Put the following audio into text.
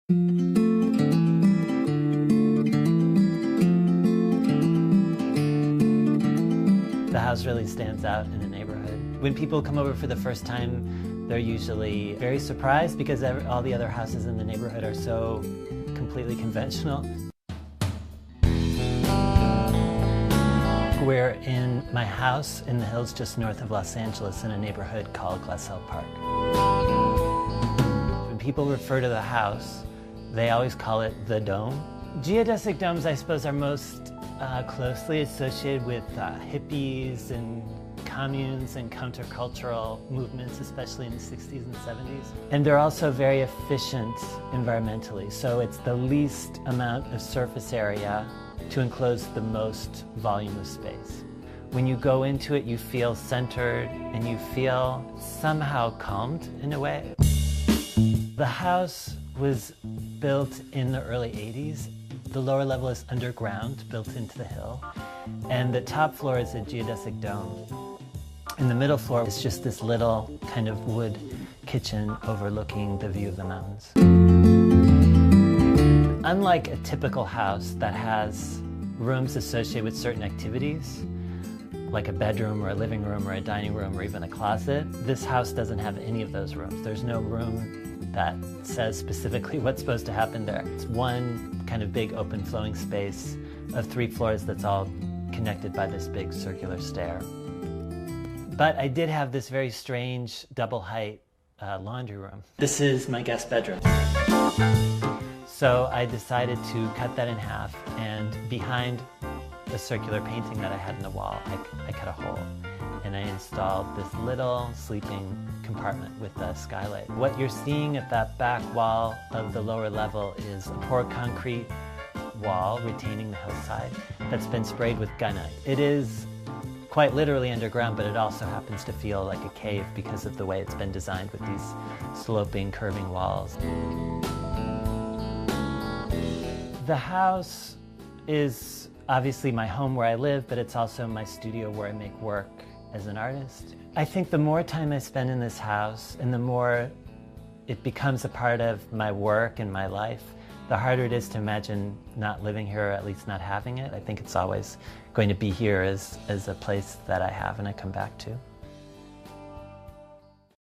The house really stands out in the neighborhood. When people come over for the first time, they're usually very surprised because all the other houses in the neighborhood are so completely conventional. We're in my house in the hills just north of Los Angeles in a neighborhood called Glassell Park. When people refer to the house, they always call it the Dome. Geodesic domes, I suppose, are most closely associated with hippies and communes and countercultural movements, especially in the 60s and 70s. And they're also very efficient environmentally, so it's the least amount of surface area to enclose the most volume of space. When you go into it, you feel centered and you feel somehow calmed in a way. The house was built in the early 80s. The lower level is underground, built into the hill, and the top floor is a geodesic dome. And the middle floor is just this little kind of wood kitchen overlooking the view of the mountains. Unlike a typical house that has rooms associated with certain activities, like a bedroom or a living room or a dining room or even a closet, this house doesn't have any of those rooms. There's no room that says specifically what's supposed to happen there. It's one kind of big open flowing space of 3 floors that's all connected by this big circular stair. But I did have this very strange double height laundry room. This is my guest bedroom. So I decided to cut that in half, and behind the circular painting that I had in the wall, I cut a hole. And I installed this little sleeping compartment with a skylight. What you're seeing at that back wall of the lower level is a poured concrete wall retaining the hillside that's been sprayed with gunite. It is quite literally underground, but it also happens to feel like a cave because of the way it's been designed with these sloping, curving walls. The house is obviously my home where I live, but it's also my studio where I make work as an artist. I think the more time I spend in this house and the more it becomes a part of my work and my life, the harder it is to imagine not living here, or at least not having it. I think it's always going to be here as a place that I have and I come back to.